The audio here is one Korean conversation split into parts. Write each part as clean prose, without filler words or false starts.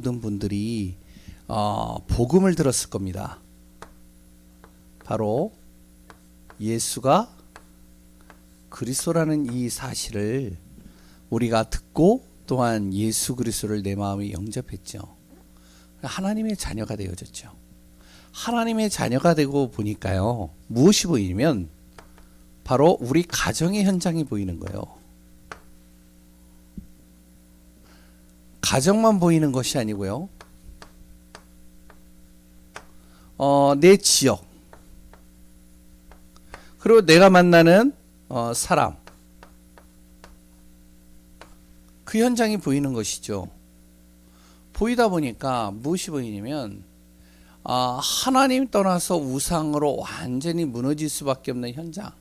모든 분들이 복음을 들었을 겁니다. 바로 예수가 그리스도라는 이 사실을 우리가 듣고 또한 예수 그리스도를 내 마음에 영접했죠. 하나님의 자녀가 되어졌죠. 하나님의 자녀가 되고 보니까요, 무엇이 보이냐면 바로 우리 가정의 현장이 보이는 거예요. 가정만 보이는 것이 아니고요, 내 지역, 그리고 내가 만나는 사람, 그 현장이 보이는 것이죠. 보이다 보니까 무엇이 보이냐면 하나님 떠나서 우상으로 완전히 무너질 수밖에 없는 현장.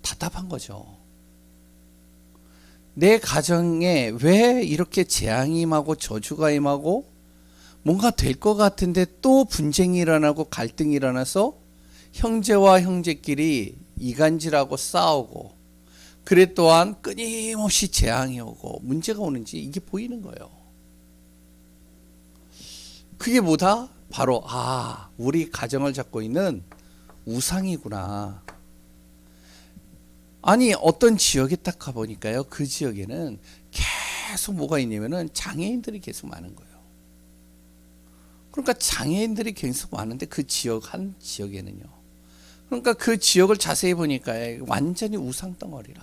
답답한 거죠. 내 가정에 왜 이렇게 재앙이 임하고 저주가 임하고 뭔가 될 것 같은데 또 분쟁이 일어나고 갈등이 일어나서 형제와 형제끼리 이간질하고 싸우고, 그래 또한 끊임없이 재앙이 오고 문제가 오는지 이게 보이는 거예요. 그게 뭐다? 바로 우리 가정을 잡고 있는 우상이구나. 아니, 어떤 지역에 딱 가보니까요, 그 지역에는 계속 뭐가 있냐면은 장애인들이 계속 많은 거예요. 그러니까 장애인들이 계속 많은데 그 지역, 한 지역에는요, 그러니까 그 지역을 자세히 보니까 완전히 우상 덩어리라.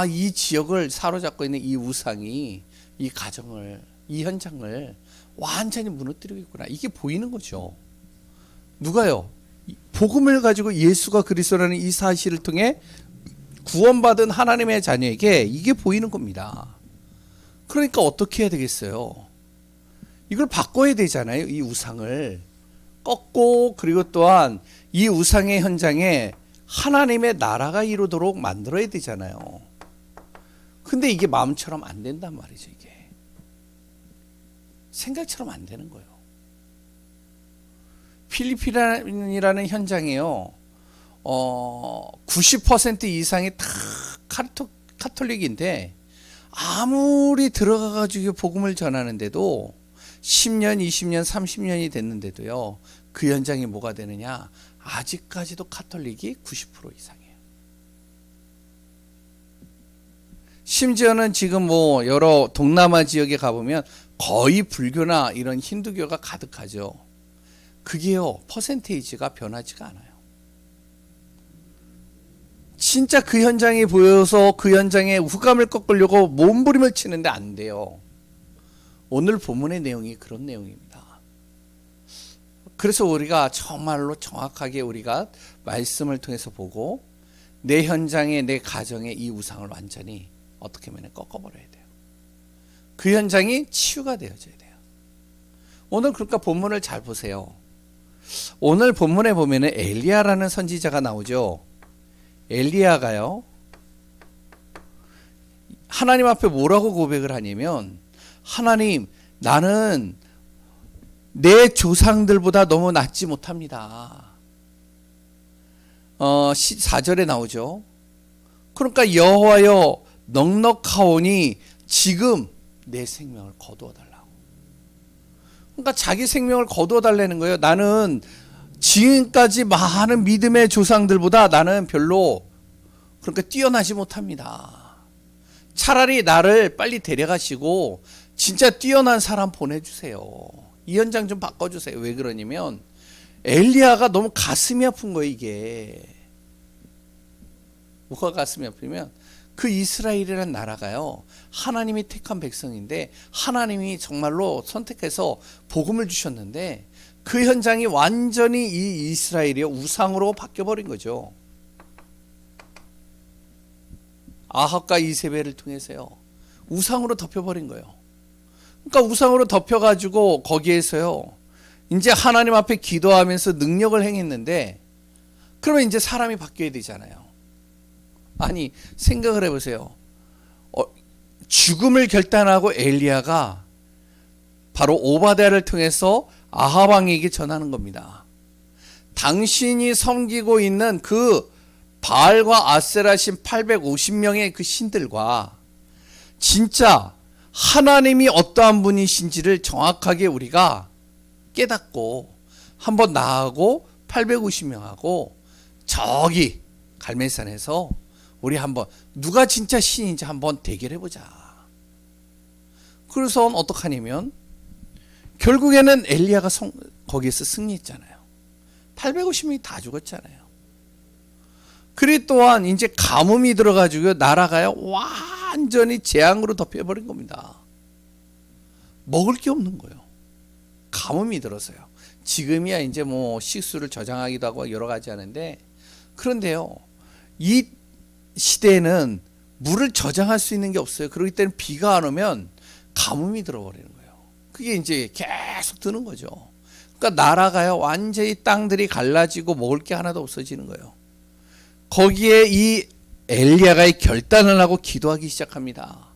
이 지역을 사로잡고 있는 이 우상이 이 가정을, 이 현장을 완전히 무너뜨리고 있구나. 이게 보이는 거죠. 누가요? 복음을 가지고 예수가 그리스도라는 이 사실을 통해 구원받은 하나님의 자녀에게 이게 보이는 겁니다. 그러니까 어떻게 해야 되겠어요? 이걸 바꿔야 되잖아요. 이 우상을 꺾고, 그리고 또한 이 우상의 현장에 하나님의 나라가 이루도록 만들어야 되잖아요. 근데 이게 마음처럼 안 된단 말이죠. 이게 생각처럼 안 되는 거예요. 필리핀이라는 현장에요, 90% 이상이 다 카톨릭인데 아무리 들어가가지고 복음을 전하는데도 10년, 20년, 30년이 됐는데도요, 그 현장이 뭐가 되느냐? 아직까지도 카톨릭이 90% 이상이에요. 심지어는 지금 여러 동남아 지역에 가보면 거의 불교나 이런 힌두교가 가득하죠. 그게요, 퍼센테이지가 변하지가 않아요. 진짜 그 현장이 보여서 그 현장에 후감을 꺾으려고 몸부림을 치는데 안 돼요. 오늘 본문의 내용이 그런 내용입니다. 그래서 우리가 정말로 정확하게 우리가 말씀을 통해서 보고 내 현장에, 내 가정에 이 우상을 완전히 어떻게 하면 꺾어버려야 돼요. 그 현장이 치유가 되어져야 돼요. 오늘 그러니까 본문을 잘 보세요. 오늘 본문에 보면은 엘리야라는 선지자가 나오죠. 엘리야가요, 하나님 앞에 뭐라고 고백을 하냐면, 하나님, 나는 내 조상들보다 너무 낫지 못합니다. 4절에 나오죠. 그러니까 여호와여, 넉넉하오니 지금 내 생명을 거두어 달라고. 그러니까 자기 생명을 거두어 달라는 거예요. 나는 지금까지 많은 믿음의 조상들보다 나는 별로 그렇게 뛰어나지 못합니다. 차라리 나를 빨리 데려가시고 진짜 뛰어난 사람 보내주세요. 이 현장 좀 바꿔주세요. 왜 그러냐면 엘리야가 너무 가슴이 아픈 거예요. 이게 뭐가 가슴이 아프면, 그 이스라엘이라는 나라가요, 하나님이 택한 백성인데 하나님이 정말로 선택해서 복음을 주셨는데 그 현장이 완전히 이 이스라엘이 우상으로 바뀌어버린 거죠. 아합과 이세벨을 통해서요, 우상으로 덮여버린 거예요. 그러니까 우상으로 덮여가지고 거기에서요, 이제 하나님 앞에 기도하면서 능력을 행했는데, 그러면 이제 사람이 바뀌어야 되잖아요. 아니, 생각을 해보세요. 죽음을 결단하고 엘리야가 바로 오바댜를 통해서 아합 왕에게 전하는 겁니다. 당신이 섬기고 있는 그 바알과 아세라신 850명의 그 신들과 진짜 하나님이 어떠한 분이신지를 정확하게 우리가 깨닫고 한번 나하고 850명하고 저기 갈멜산에서 우리 한번 누가 진짜 신인지 한번 대결해보자. 그래서 어떻게 하냐면 결국에는 엘리야가 거기에서 승리했잖아요. 850명이 다 죽었잖아요. 그리 또한 이제 가뭄이 들어가지고 나라가요 완전히 재앙으로 덮여버린 겁니다. 먹을 게 없는 거예요. 가뭄이 들어서요. 지금이야 이제 뭐 식수를 저장하기도 하고 여러 가지 하는데, 그런데요 이 시대에는 물을 저장할 수 있는 게 없어요. 그렇기 때문에 비가 안 오면 가뭄이 들어버리는 거예요. 그게 이제 계속 드는 거죠. 그러니까 나라가요 완전히 땅들이 갈라지고 먹을 게 하나도 없어지는 거예요. 거기에 이 엘리야가 결단을 하고 기도하기 시작합니다.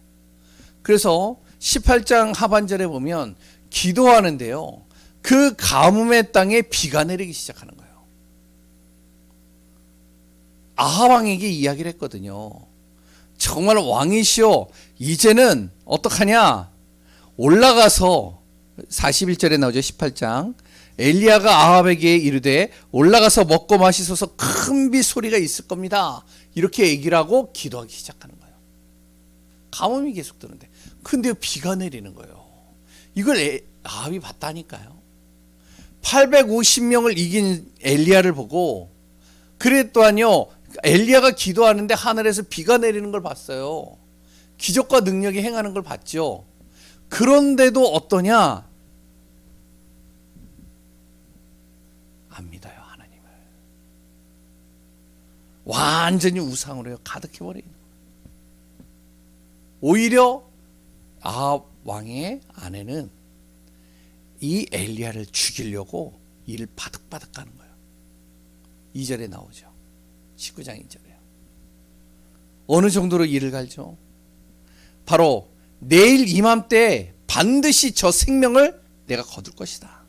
그래서 18장 하반절에 보면 기도하는데요, 그 가뭄의 땅에 비가 내리기 시작하는 거예요. 아합 왕에게 이야기를 했거든요. 정말 왕이시오, 이제는 어떡하냐, 올라가서 41절에 나오죠. 18장 엘리야가 아합에게 이르되 올라가서 먹고 마시소서, 큰 비 소리가 있을 겁니다. 이렇게 얘기를 하고 기도하기 시작하는 거예요. 가뭄이 계속 드는데 근데 비가 내리는 거예요. 이걸 아합이 봤다니까요. 850명을 이긴 엘리야를 보고, 그랬더니요 엘리야가 기도하는데 하늘에서 비가 내리는 걸 봤어요. 기적과 능력이 행하는 걸 봤죠. 그런데도 어떠냐, 안 믿어요. 하나님을 완전히 우상으로 가득해버리는 거예요. 오히려 아합 왕의 아내는 이 엘리야를 죽이려고 이를 바득바득 가는 거예요. 2절에 나오죠. 19장 2절에요. 어느 정도로 이를 갈죠? 바로 내일 이맘때 반드시 저 생명을 내가 거둘 것이다.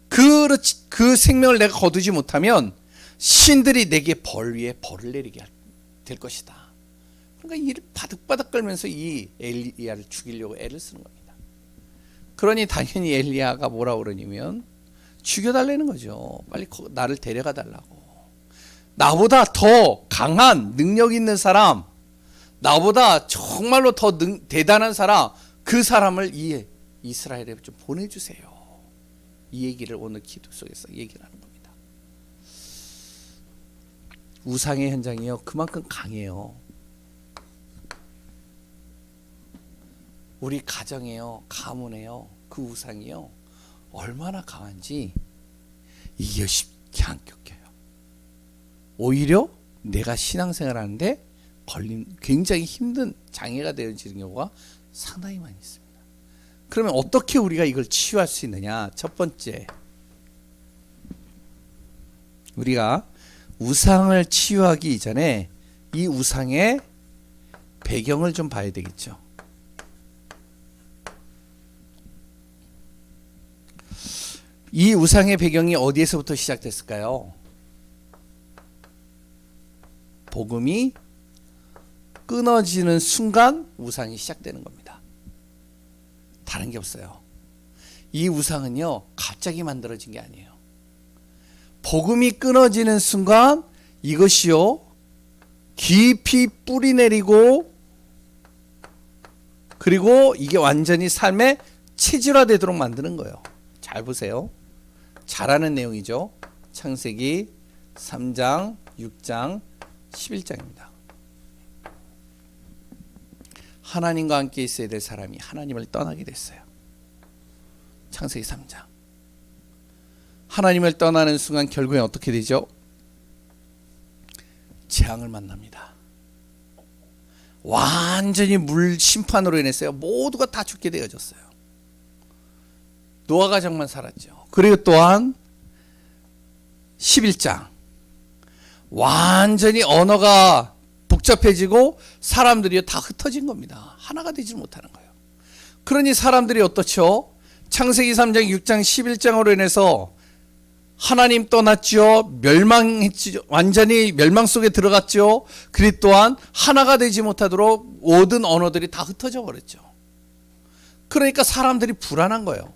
그 생명을 내가 거두지 못하면 신들이 내게 벌 위에 벌을 내리게 될 것이다. 그러니까 이를 바득바득 끌면서 이 엘리야를 죽이려고 애를 쓰는 겁니다. 그러니 당연히 엘리야가 뭐라 그러냐면 죽여달라는 거죠. 빨리 나를 데려가 달라고. 나보다 더 강한 능력 있는 사람, 나보다 정말로 더 대단한 사람, 그 사람을 이 이스라엘에 좀 보내주세요. 이 얘기를 오늘 기도 속에서 얘기를 하는 겁니다. 우상의 현장이요 그만큼 강해요. 우리 가정에요, 가문에요, 그 우상이요 얼마나 강한지 이게 쉽게 안 꺾여요. 오히려 내가 신앙생활 하는데 굉장히 힘든 장애가 되어지는 경우가 상당히 많이 있습니다. 그러면 어떻게 우리가 이걸 치유할 수 있느냐? 첫 번째, 우리가 우상을 치유하기 이전에 이 우상의 배경을 좀 봐야 되겠죠. 이 우상의 배경이 어디에서부터 시작됐을까요? 복음이 끊어지는 순간 우상이 시작되는 겁니다. 다른 게 없어요. 이 우상은요 갑자기 만들어진 게 아니에요. 복음이 끊어지는 순간 이것이요 깊이 뿌리 내리고, 그리고 이게 완전히 삶에 체질화되도록 만드는 거예요. 잘 보세요. 잘하는 내용이죠. 창세기 3장, 6장, 11장입니다. 하나님과 함께 있어야 될 사람이 하나님을 떠나게 됐어요. 창세기 3장. 하나님을 떠나는 순간 결국엔 어떻게 되죠? 재앙을 만납니다. 완전히 물 심판으로 인해서요 모두가 다 죽게 되어졌어요. 노아 가정만 살았죠. 그리고 또한 11장 완전히 언어가 복잡해지고 사람들이 다 흩어진 겁니다. 하나가 되지 못하는 거예요. 그러니 사람들이 어떻죠? 창세기 3장, 6장, 11장으로 인해서 하나님 떠났죠. 멸망했죠. 완전히 멸망 속에 들어갔죠. 그리 또한 하나가 되지 못하도록 모든 언어들이 다 흩어져 버렸죠. 그러니까 사람들이 불안한 거예요.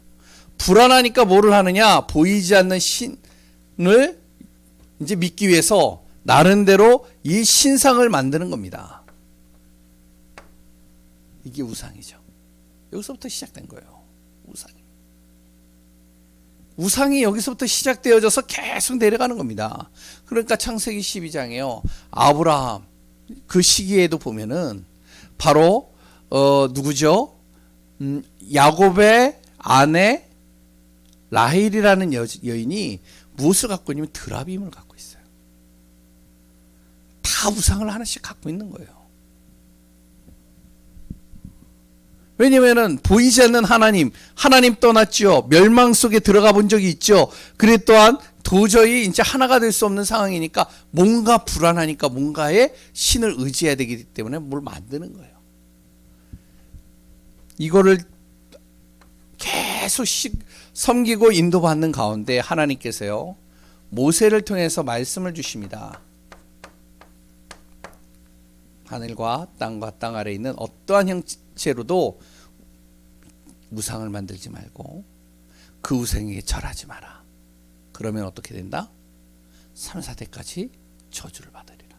불안하니까 뭐를 하느냐? 보이지 않는 신을 이제 믿기 위해서 나름대로 이 신상을 만드는 겁니다. 이게 우상이죠. 여기서부터 시작된 거예요. 우상이 여기서부터 시작되어져서 계속 내려가는 겁니다. 그러니까 창세기 12장에요. 아브라함 그 시기에도 보면은 바로 누구죠? 야곱의 아내 라헬이라는 여인이 무엇을 갖고 있냐면 드라빔을 갖고 있어요. 다 우상을 하나씩 갖고 있는 거예요. 왜냐면은 보이지 않는 하나님 떠났죠. 멸망 속에 들어가 본 적이 있죠. 그래 또한 도저히 이제 하나가 될 수 없는 상황이니까 뭔가 불안하니까 뭔가에 신을 의지해야 되기 때문에 뭘 만드는 거예요. 이거를 계속 섬기고 인도받는 가운데 하나님께서요 모세를 통해서 말씀을 주십니다. 하늘과 땅과 땅 아래에 있는 어떠한 형체로도 우상을 만들지 말고 그 우상에게 절하지 마라. 그러면 어떻게 된다? 3, 4대까지 저주를 받으리라.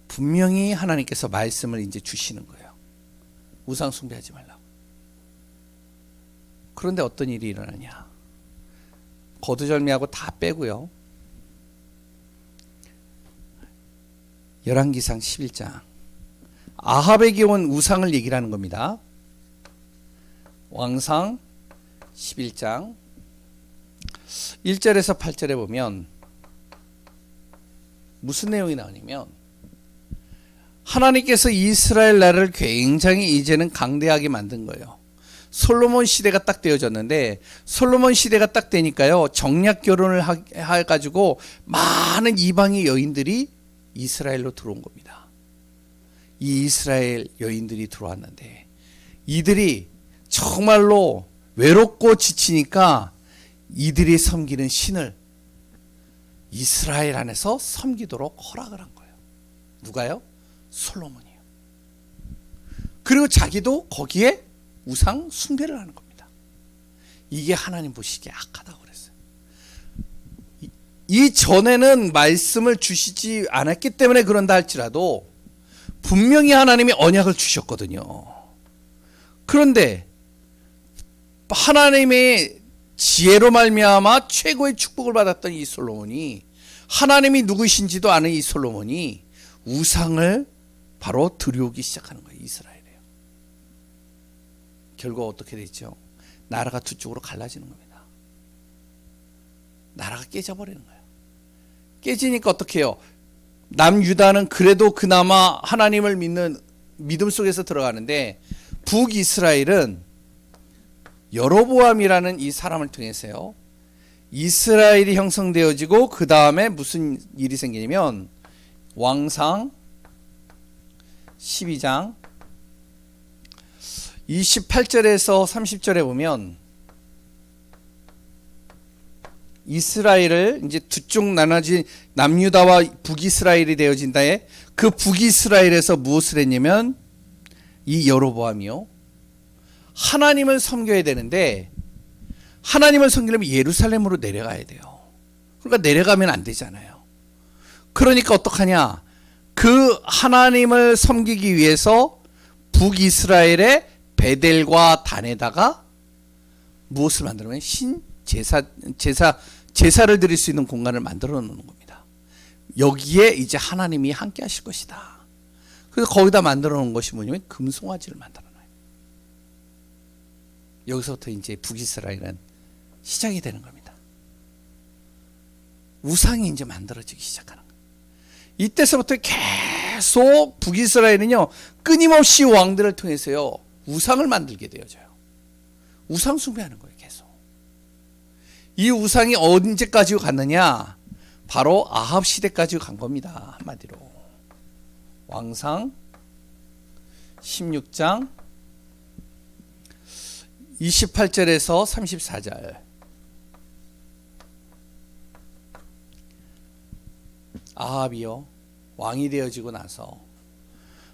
분명히 하나님께서 말씀을 이제 주시는 거예요. 우상 숭배하지 말라고. 그런데 어떤 일이 일어나냐? 거두절미하고 다 빼고요. 열왕기상 11장 아합에게 온 우상을 얘기를 하는 겁니다. 왕상 11장 1절에서 8절에 보면 무슨 내용이 나오냐면 하나님께서 이스라엘 나라를 굉장히 이제는 강대하게 만든 거예요. 솔로몬 시대가 딱 되어졌는데 솔로몬 시대가 딱 되니까요 정략 결혼을 해가지고 많은 이방의 여인들이 이스라엘로 들어온 겁니다. 이 이스라엘 여인들이 들어왔는데 이들이 정말로 외롭고 지치니까 이들이 섬기는 신을 이스라엘 안에서 섬기도록 허락을 한 거예요. 누가요? 솔로몬이요. 그리고 자기도 거기에 우상 숭배를 하는 겁니다. 이게 하나님 보시기에 악하다고 그랬어요. 이 전에는 말씀을 주시지 않았기 때문에 그런다 할지라도 분명히 하나님이 언약을 주셨거든요. 그런데 하나님의 지혜로 말미암아 최고의 축복을 받았던 이 솔로몬이 하나님이 누구신지도 아는 이 솔로몬이 우상을 바로 들여오기 시작하는 거예요. 이스라엘에요. 결과 어떻게 됐죠? 나라가 두 쪽으로 갈라지는 겁니다. 나라가 깨져버리는 거예요. 깨지니까 어떻게 해요? 남유다는 그래도 그나마 하나님을 믿는 믿음 속에서 들어가는데 북이스라엘은 여로보암이라는 이 사람을 통해서요 이스라엘이 형성되어지고 그 다음에 무슨 일이 생기냐면 왕상 12장 28절에서 30절에 보면 이스라엘을 이제 두 쪽 나눠진 남유다와 북이스라엘이 되어진다에 그 북이스라엘에서 무엇을 했냐면 이 여로보암이요 하나님을 섬겨야 되는데 하나님을 섬기려면 예루살렘으로 내려가야 돼요. 그러니까 내려가면 안 되잖아요. 그러니까 어떡하냐? 그 하나님을 섬기기 위해서 북이스라엘의 베델과 단에다가 무엇을 만들면 제사를 드릴 수 있는 공간을 만들어 놓는 겁니다. 여기에 이제 하나님이 함께 하실 것이다. 그래서 거기다 만들어 놓은 것이 뭐냐면 금송아지를 만들어 놔요. 여기서부터 이제 북이스라엘은 시작이 되는 겁니다. 우상이 이제 만들어지기 시작하는 거예요. 이때서부터 계속 북이스라엘은요 끊임없이 왕들을 통해서요 우상을 만들게 되어져요. 우상 숭배하는 거예요. 계속. 이 우상이 언제까지 갔느냐? 바로 아합 시대까지 간 겁니다. 한마디로 왕상 16장 28절에서 34절 아합이요 왕이 되어지고 나서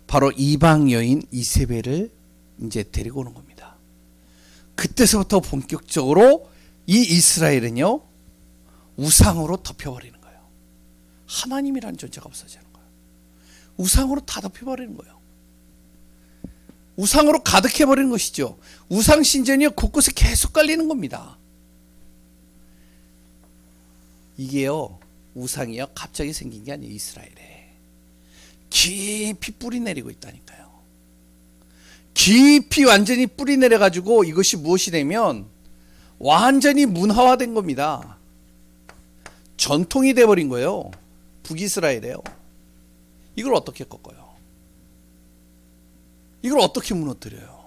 바로 이방 여인 이세벨을 이제 데리고 오는 겁니다. 그때서부터 본격적으로 이 이스라엘은요 우상으로 덮여버리는 거예요. 하나님이라는 존재가 없어지는 거예요. 우상으로 다 덮여버리는 거예요. 우상으로 가득해버리는 것이죠. 우상 신전이 곳곳에 계속 깔리는 겁니다. 이게요 우상이요 갑자기 생긴 게 아니에요. 이스라엘에 깊이 뿌리 내리고 있다니까요. 깊이 완전히 뿌리 내려가지고 이것이 무엇이 되면 완전히 문화화된 겁니다. 전통이 돼버린 거예요. 북이스라엘에요. 이걸 어떻게 꺾어요? 이걸 어떻게 무너뜨려요?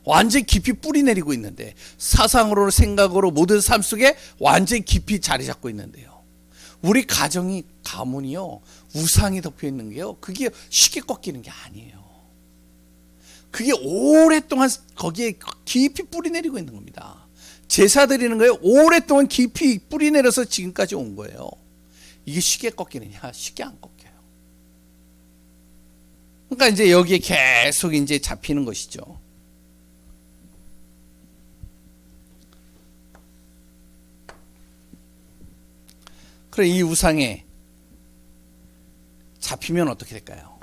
완전히 깊이 뿌리 내리고 있는데 사상으로 생각으로 모든 삶 속에 완전히 깊이 자리 잡고 있는데요. 우리 가정이 가문이요 우상이 덮여 있는 게요 그게 쉽게 꺾이는 게 아니에요. 그게 오랫동안 거기에 깊이 뿌리 내리고 있는 겁니다. 제사 드리는 거예요. 오랫동안 깊이 뿌리 내려서 지금까지 온 거예요. 이게 쉽게 꺾이느냐? 쉽게 안 꺾여요. 그러니까 이제 여기에 계속 이제 잡히는 것이죠. 그래 이 우상에 잡히면 어떻게 될까요?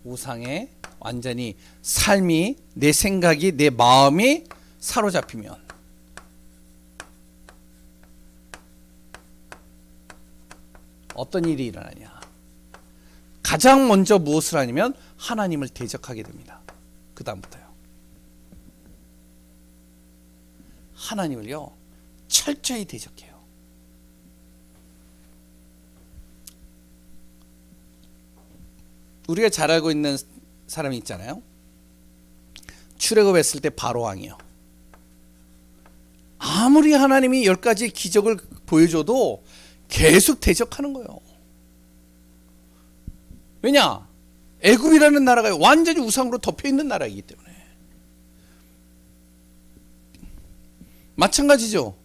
우상에 완전히 삶이 내 생각이 내 마음이 사로잡히면 어떤 일이 일어나냐? 가장 먼저 무엇을 하냐면 하나님을 대적하게 됩니다. 그 다음부터요. 하나님을요 철저히 대적해요. 우리가 잘 알고 있는 사람이 있잖아요. 출애굽했을 때 바로 왕이요. 아무리 하나님이 10가지 기적을 보여줘도 계속 대적하는 거예요. 왜냐? 애굽이라는 나라가 완전히 우상으로 덮여있는 나라이기 때문에. 마찬가지죠.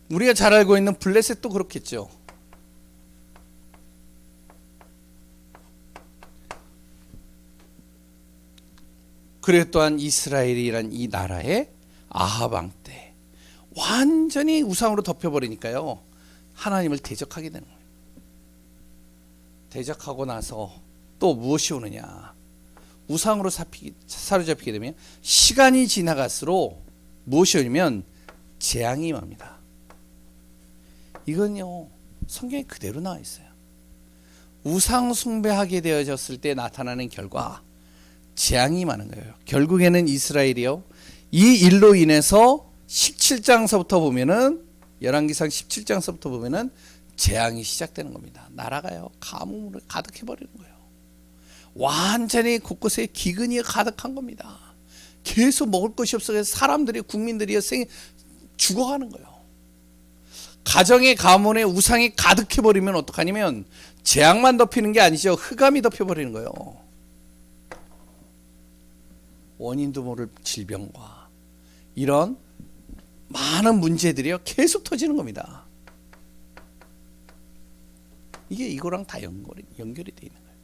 우리가 잘 알고 있는 블레셋도 그렇겠죠. 그래 또한 이스라엘이란 이 나라의 아합 왕 때 완전히 우상으로 덮여버리니까요 하나님을 대적하게 되는 거예요. 대적하고 나서 또 무엇이 오느냐? 우상으로 사로잡히게 되면 시간이 지나갈수록 무엇이 오냐면 재앙이 임합니다. 이건요 성경에 그대로 나와 있어요. 우상 숭배하게 되어졌을 때 나타나는 결과 재앙이 임하는 거예요. 결국에는 이스라엘이요 이 일로 인해서 17장서부터 보면은 열왕기상 17장서부터 보면은 재앙이 시작되는 겁니다. 나라가요 가뭄으로 가득해 버리는 거예요. 완전히 곳곳에 기근이 가득한 겁니다. 계속 먹을 것이 없어서 사람들이 국민들이 죽어가는 거예요. 가정의 가문에 우상이 가득해 버리면 어떡하냐면 재앙만 덮이는 게 아니죠. 흑암이 덮여 버리는 거예요. 원인도 모를 질병과 이런 많은 문제들이요 계속 터지는 겁니다. 이게 이거랑 다 연결이 돼 있는 거예요.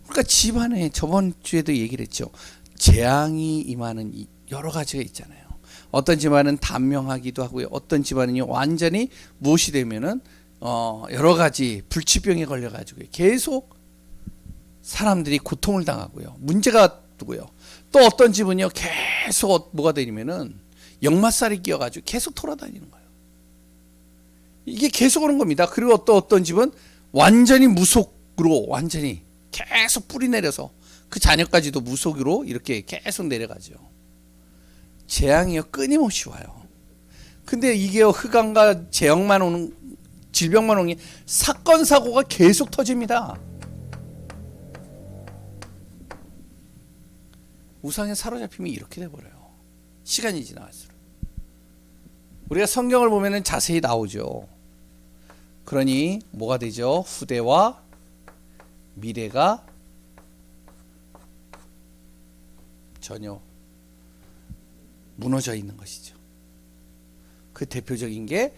그러니까 집안에 저번 주에도 얘기를 했죠. 재앙이 임하는 여러 가지가 있잖아요. 어떤 집안은 단명하기도 하고요. 어떤 집안은요 완전히 무엇이 되면은 여러 가지 불치병에 걸려가지고 계속 사람들이 고통을 당하고요. 문제가 두고요. 또 어떤 집은요 계속 뭐가 되냐면은 역마살이 끼어가지고 계속 돌아다니는 거예요. 이게 계속 오는 겁니다. 그리고 또 어떤 집은 완전히 무속으로 완전히 계속 뿌리 내려서 그 자녀까지도 무속으로 이렇게 계속 내려가죠. 재앙이요 끊임없이 와요. 근데 이게요 흑암과 재앙만 오는 질병만 오는 게 사건 사고가 계속 터집니다. 우상에 사로잡히면 이렇게 돼버려요. 시간이 지나갈수록. 우리가 성경을 보면 자세히 나오죠. 그러니 뭐가 되죠? 후대와 미래가 전혀 무너져 있는 것이죠. 그 대표적인 게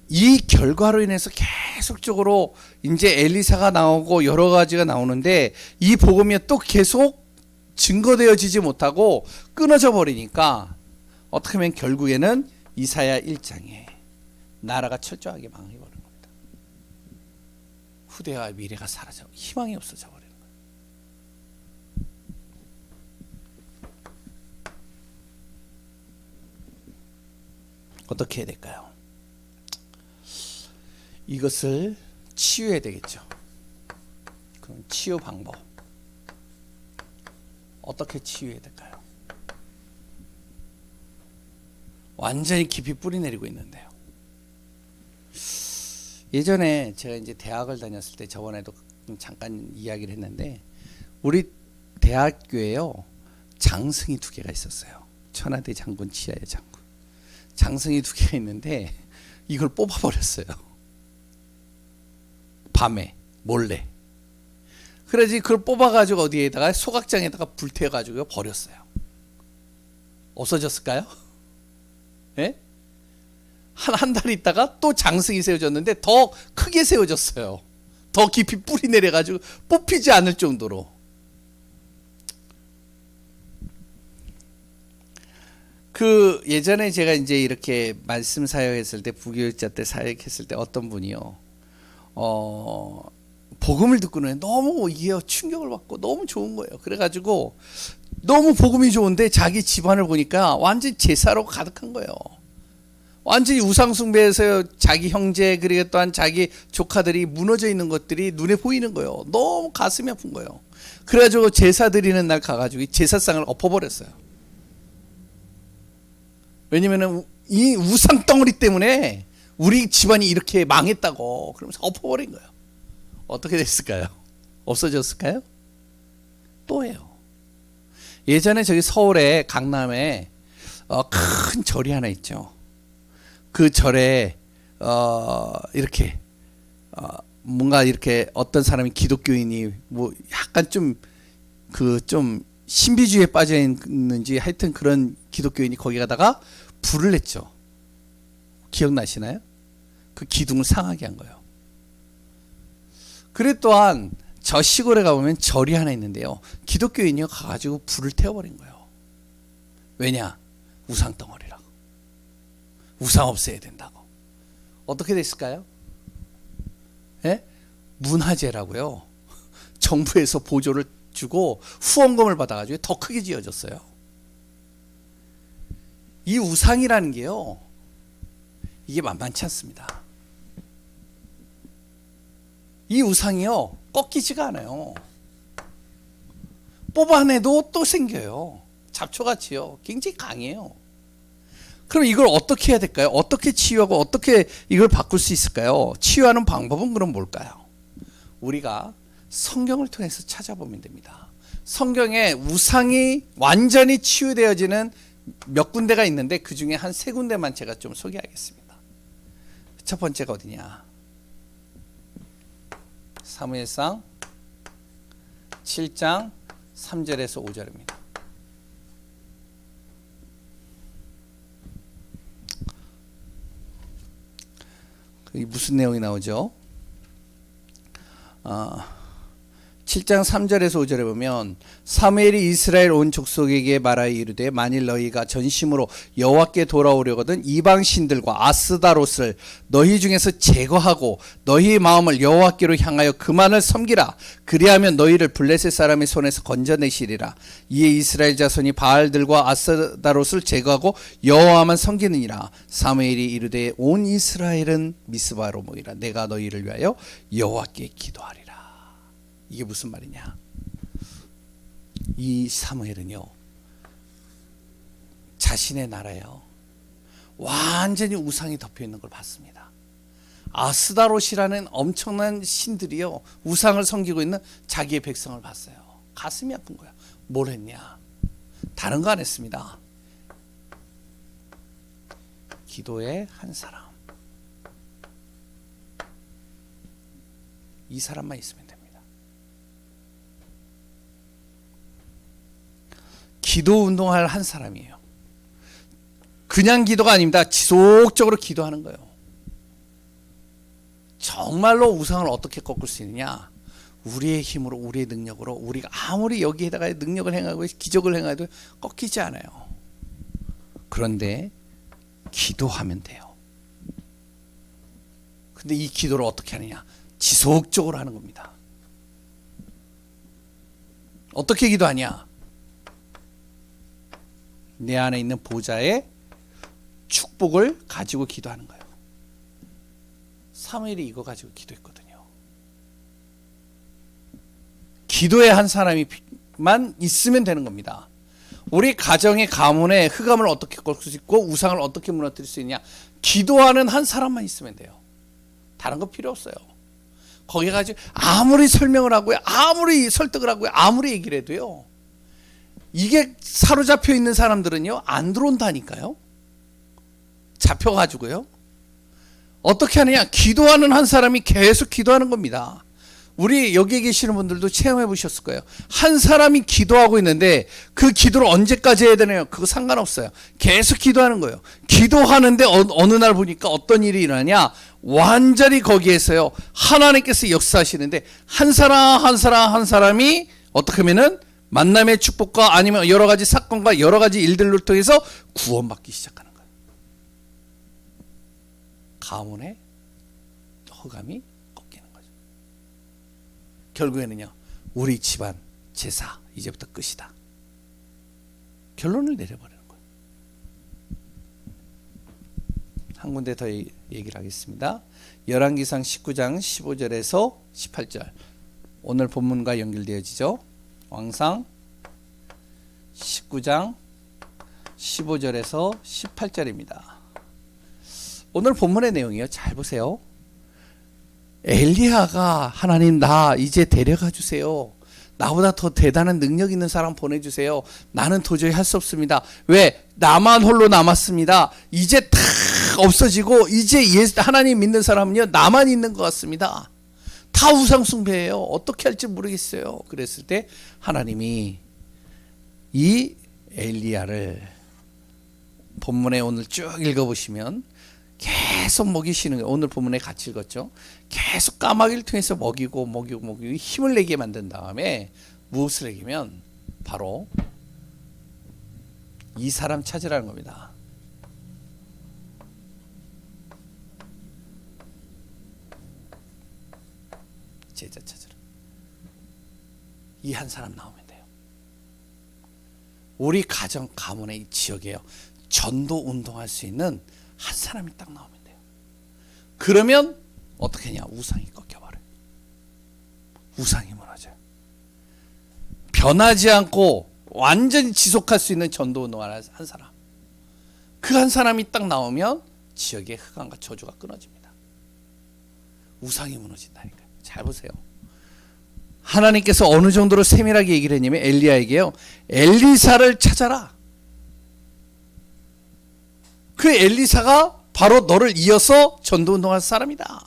이 결과로 인해서 계속적으로 이제 엘리사가 나오고 여러 가지가 나오는데 이 복음이 또 계속 증거되어지지 못하고 끊어져 버리니까 어떻게 하면 결국에는 이사야 1장에 나라가 철저하게 망해버린 겁니다. 후대와 미래가 사라져 희망이 없어져 버리는 거예요. 어떻게 해야 될까요? 이것을 치유해야 되겠죠. 그럼 치유 방법 어떻게 치유해야 될까요? 완전히 깊이 뿌리 내리고 있는데요. 예전에 제가 이제 대학을 다녔을 때 저번에도 잠깐 이야기를 했는데 우리 대학교에요 장승이 2개가 있었어요. 천하대 장군, 치하의 장군. 장승이 2개가 있는데 이걸 뽑아버렸어요. 밤에 몰래. 그래서 그걸 뽑아가지고 어디에다가 소각장에다가 불태워가지고 버렸어요. 없어졌을까요? 예? 한 달 있다가 또 장승이 세워졌는데 더 크게 세워졌어요. 더 깊이 뿌리 내려가지고 뽑히지 않을 정도로. 그 예전에 제가 이제 이렇게 말씀 사역했을 때 부교육자 때 사역했을 때 어떤 분이요. 복음을 듣고는 너무 이게 충격을 받고 너무 좋은 거예요. 그래가지고 너무 복음이 좋은데 자기 집안을 보니까 완전히 제사로 가득한 거예요. 완전히 우상숭배에서 자기 형제 그리고 또한 자기 조카들이 무너져 있는 것들이 눈에 보이는 거예요. 너무 가슴이 아픈 거예요. 그래가지고 제사 드리는 날 가가지고 제사상을 엎어버렸어요. 왜냐면은 이 우상 덩어리 때문에 우리 집안이 이렇게 망했다고 그러면서 엎어버린 거예요. 어떻게 됐을까요? 없어졌을까요? 또 해요. 예전에 저기 서울에 강남에 큰 절이 하나 있죠. 그 절에 이렇게 뭔가 이렇게 어떤 사람이 기독교인이 뭐 약간 좀 신비주의에 빠져 있는지 하여튼 그런 기독교인이 거기 가다가 불을 냈죠. 기억나시나요? 그 기둥을 상하게 한 거예요. 그래 또한 저 시골에 가보면 절이 하나 있는데요. 기독교인이 가가지고 불을 태워버린 거예요. 왜냐? 우상덩어리라고. 우상 없애야 된다고. 어떻게 됐을까요? 예? 문화재라고요. 정부에서 보조를 주고 후원금을 받아가지고 더 크게 지어졌어요. 이 우상이라는 게요. 이게 만만치 않습니다. 이 우상이요. 꺾이지가 않아요. 뽑아내도 또 생겨요. 잡초같이요. 굉장히 강해요. 그럼 이걸 어떻게 해야 될까요? 어떻게 치유하고 어떻게 이걸 바꿀 수 있을까요? 치유하는 방법은 그럼 뭘까요? 우리가 성경을 통해서 찾아보면 됩니다. 성경에 우상이 완전히 치유되어지는 몇 군데가 있는데 그 중에 한 3군데만 제가 좀 소개하겠습니다. 첫 번째가 어디냐? 사무엘상 7장 3절에서 5절입니다. 무슨 내용이 나오죠? 7장 3절에서 5절에 보면 사무엘이 이스라엘 온 족속에게 말하여 이르되 만일 너희가 전심으로 여호와께 돌아오려거든 이방 신들과 아스다롯을 너희 중에서 제거하고 너희 마음을 여호와께로 향하여 그만을 섬기라. 그리하면 너희를 블레셋 사람의 손에서 건져내시리라. 이에 이스라엘 자손이 바알들과 아스다롯을 제거하고 여호와만 섬기느니라. 사무엘이 이르되 온 이스라엘은 미스바로 모이라. 내가 너희를 위하여 여호와께 기도하리라. 이게 무슨 말이냐? 이 사무엘은요 자신의 나라에요 완전히 우상이 덮여있는 걸 봤습니다. 아스다롯이라는 엄청난 신들이요 우상을 섬기고 있는 자기의 백성을 봤어요. 가슴이 아픈 거야. 뭘 했냐? 다른 거 안 했습니다. 기도의 한 사람, 이 사람만 있으면 됩니다. 기도 운동할 한 사람이에요. 그냥 기도가 아닙니다. 지속적으로 기도하는 거예요. 정말로 우상을 어떻게 꺾을 수 있느냐? 우리의 힘으로, 우리의 능력으로, 우리가 아무리 여기에다가 능력을 행하고 기적을 행해도 꺾이지 않아요. 그런데 기도하면 돼요. 근데 이 기도를 어떻게 하느냐? 지속적으로 하는 겁니다. 어떻게 기도하냐? 내 안에 있는 보좌의 축복을 가지고 기도하는 거예요. 사무엘이 이거 가지고 기도했거든요. 기도의 한 사람이만 있으면 되는 겁니다. 우리 가정의 가문의 흑암을 어떻게 꺾을 수 있고 우상을 어떻게 무너뜨릴 수 있냐? 기도하는 한 사람만 있으면 돼요. 다른 거 필요 없어요. 거기 가지고 아무리 설명을 하고요, 아무리 설득을 하고요, 아무리 얘기를 해도요, 이게 사로잡혀 있는 사람들은요 안 들어온다니까요. 잡혀가지고요. 어떻게 하느냐? 기도하는 한 사람이 계속 기도하는 겁니다. 우리 여기 계시는 분들도 체험해 보셨을 거예요. 한 사람이 기도하고 있는데 그 기도를 언제까지 해야 되나요? 그거 상관없어요. 계속 기도하는 거예요. 기도하는데 어느 날 보니까 어떤 일이 일어나냐? 완전히 거기에서요 하나님께서 역사하시는데 한 사람 한 사람 한 사람이 어떻게 하면은 만남의 축복과 아니면 여러 가지 사건과 여러 가지 일들을 통해서 구원받기 시작하는 거예요. 가문의 허감이 꺾이는 거죠. 결국에는요, 우리 집안 제사 이제부터 끝이다. 결론을 내려버리는 거예요. 한 군데 더 얘기를 하겠습니다. 열왕기상 19장 15절에서 18절. 오늘 본문과 연결되어지죠. 왕상 19장 15절에서 18절입니다. 오늘 본문의 내용이요. 잘 보세요. 엘리야가 하나님 나 이제 데려가 주세요. 나보다 더 대단한 능력 있는 사람 보내주세요. 나는 도저히 할 수 없습니다. 왜? 나만 홀로 남았습니다. 이제 다 없어지고 이제 하나님 믿는 사람은요 나만 있는 것 같습니다. 다 우상숭배예요. 어떻게 할지 모르겠어요. 그랬을 때 하나님이 이 엘리야를 본문에 오늘 쭉 읽어보시면 계속 먹이시는 거예요. 오늘 본문에 같이 읽었죠. 계속 까마귀를 통해서 먹이고 힘을 내게 만든 다음에 무엇을 내기면 바로 이 사람 찾으라는 겁니다. 제자 찾으라. 이 한 사람 나오면 돼요. 우리 가정 가문의 이 지역에요 전도 운동할 수 있는 한 사람이 딱 나오면 돼요. 그러면 어떻게 하냐? 우상이 꺾여버려요. 우상이 무너져요. 변하지 않고 완전히 지속할 수 있는 전도 운동을 한 사람, 그 한 사람이 딱 나오면 지역의 흑암과 저주가 끊어집니다. 우상이 무너진다니까요. 잘 보세요. 하나님께서 어느 정도로 세밀하게 얘기를 했냐면 엘리야에게요 엘리사를 찾아라. 그 엘리사가 바로 너를 이어서 전도운동할 사람이다.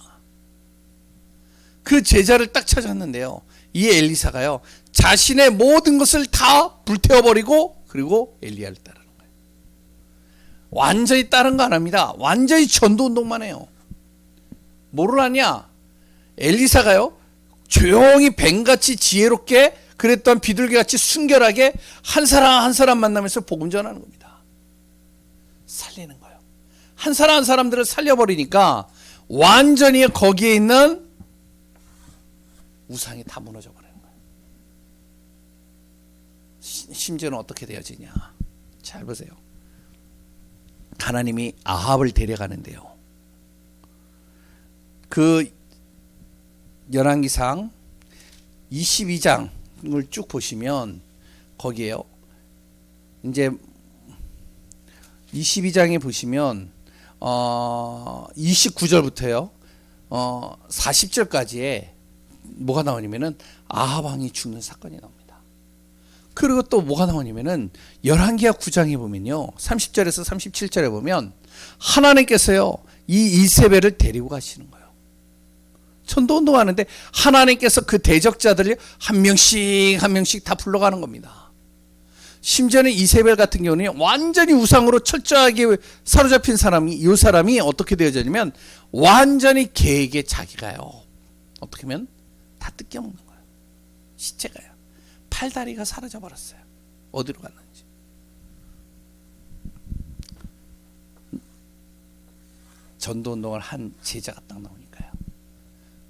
그 제자를 딱 찾았는데요, 이 엘리사가요 자신의 모든 것을 다 불태워버리고 그리고 엘리야를 따르는 거예요. 완전히 다른 거 안 합니다. 완전히 전도운동만 해요. 뭐를 하냐? 엘리사가요 조용히 뱀같이 지혜롭게 그랬던 비둘기같이 순결하게 한 사람 한 사람 만나면서 복음 전하는 겁니다. 살리는 거예요. 한 사람 한 사람들을 살려버리니까 완전히 거기에 있는 우상이 다 무너져 버리는 거예요. 심지어는 어떻게 되어지냐? 잘 보세요. 하나님이 아합을 데려가는데요, 그 열왕기상 22장을 쭉 보시면 거기에요 이제 22장에 보시면 29절부터요 40절까지에 뭐가 나오냐면은 아합 왕이 죽는 사건이 나옵니다. 그리고 또 뭐가 나오냐면은 열왕기하 9장에 보면요 30절에서 37절에 보면 하나님께서요 이 이세벨을 데리고 가시는 거예요. 전도운동하는데 하나님께서 그 대적자들을 한 명씩 한 명씩 다 불러가는 겁니다. 심지어는 이세벨 같은 경우는 완전히 우상으로 철저하게 사로잡힌 사람이, 이 사람이 어떻게 되어지냐면 완전히 개에게 자기가요, 어떻게 하면 다 뜯겨먹는 거예요. 시체가요. 팔다리가 사라져 버렸어요. 어디로 갔는지. 전도운동을 한 제자가 딱 나오니까요,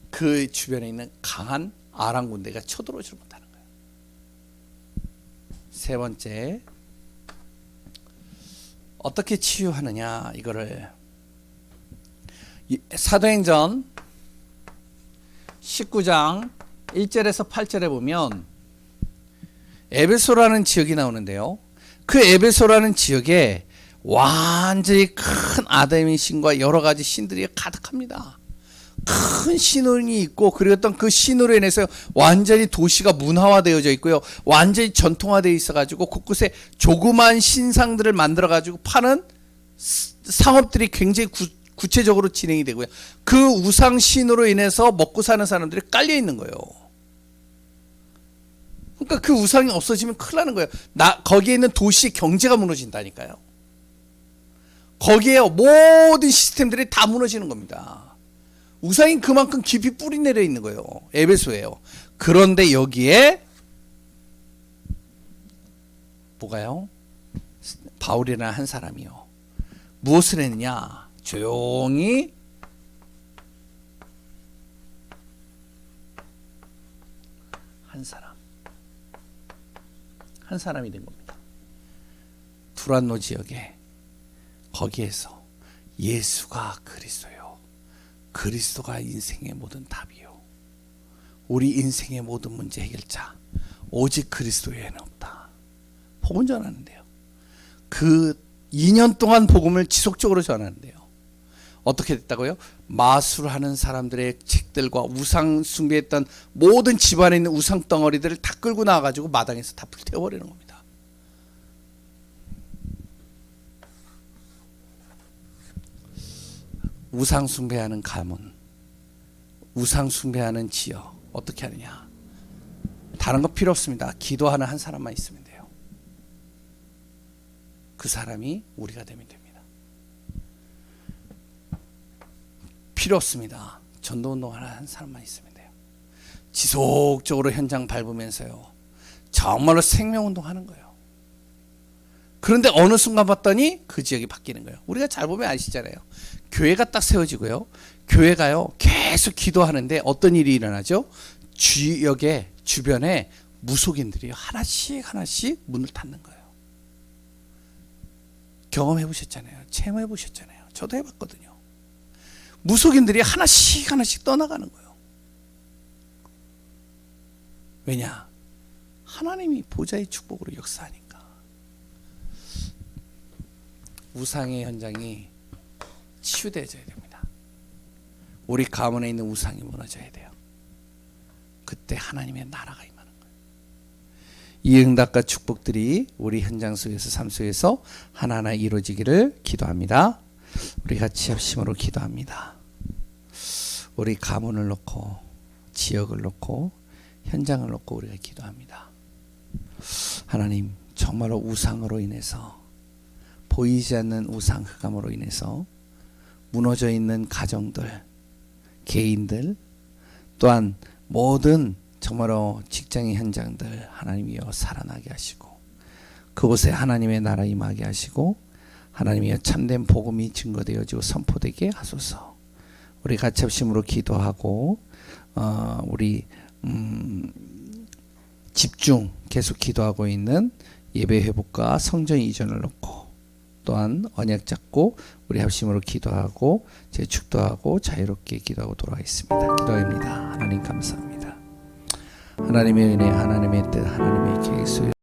그 주변에 있는 강한 아람 군대가 쳐들어오지 못하는 거예요. 세 번째, 어떻게 치유하느냐, 이거를 사도행전 19장 1절에서 8절에 보면 에베소라는 지역이 나오는데요, 그 에베소라는 지역에 완전히 큰 아담의 신과 여러 가지 신들이 가득합니다. 큰 신혼이 있고, 그리고 어떤 그 신으로 인해서 완전히 도시가 문화화되어져 있고요, 완전히 전통화되어 있어가지고 곳곳에 조그만 신상들을 만들어가지고 파는 상업들이 굉장히 구체적으로 진행이 되고요, 그 우상 신으로 인해서 먹고 사는 사람들이 깔려 있는 거예요. 그러니까 그 우상이 없어지면 큰일 나는 거예요. 거기에 있는 도시 경제가 무너진다니까요. 거기에 모든 시스템들이 다 무너지는 겁니다. 우상이 그만큼 깊이 뿌리 내려 있는 거예요. 에베소예요. 그런데 여기에 뭐가요? 바울이라는 한 사람이요, 무엇을 했느냐? 조용히 한 사람이 된 겁니다. 두란노 지역에, 거기에서 예수가 그리스도요, 그리스도가 인생의 모든 답이요, 우리 인생의 모든 문제 해결자, 오직 그리스도 외에는 없다. 복음 전하는데요. 그 2년 동안 복음을 지속적으로 전하는데요, 어떻게 됐다고요? 마술하는 사람들의 책들과 우상 숭배했던 모든 집안에 있는 우상 덩어리들을 다 끌고 나와가지고 마당에서 다 불태워버리는 겁니다. 우상 숭배하는 가문, 우상 숭배하는 지역, 어떻게 하느냐? 다른 거 필요 없습니다. 기도하는 한 사람만 있으면 돼요. 그 사람이 우리가 되면 됩니다. 필요 없습니다. 전도운동하는 한 사람만 있으면 돼요. 지속적으로 현장 밟으면서요, 정말로 생명운동하는 거예요. 그런데 어느 순간 봤더니 그 지역이 바뀌는 거예요. 우리가 잘 보면 아시잖아요. 교회가 딱 세워지고요, 교회가요 계속 기도하는데 어떤 일이 일어나죠? 지역의 주변에 무속인들이 하나씩 문을 닫는 거예요. 경험해 보셨잖아요. 체험해 보셨잖아요. 저도 해봤거든요. 무속인들이 하나씩 떠나가는 거예요. 왜냐? 하나님이 보좌의 축복으로 역사하니까. 우상의 현장이 치유되어져야 됩니다. 우리 가문에 있는 우상이 무너져야 돼요. 그때 하나님의 나라가 임하는 거예요. 이 응답과 축복들이 우리 현장 속에서, 삶 속에서 하나하나 이루어지기를 기도합니다. 우리 같이 합심으로 기도합니다. 우리 가문을 놓고, 지역을 놓고, 현장을 놓고 우리가 기도합니다. 하나님, 정말로 우상으로 인해서, 보이지 않는 우상 흑암으로 인해서 무너져 있는 가정들, 개인들, 또한 모든 정말로 직장의 현장들 하나님이여 살아나게 하시고, 그곳에 하나님의 나라 임하게 하시고, 하나님이여 참된 복음이 증거되어지고 선포되게 하소서. 우리 같이 합심으로 기도하고 우리 집중 계속 기도하고 있는 예배 회복과 성전 이전을 놓고, 또한 언약 잡고 우리 합심으로 기도하고 재축도하고 자유롭게 기도하고 돌아가겠습니다. 기도합니다. 하나님 감사합니다. 하나님의 은혜, 하나님의 뜻, 하나님의 계획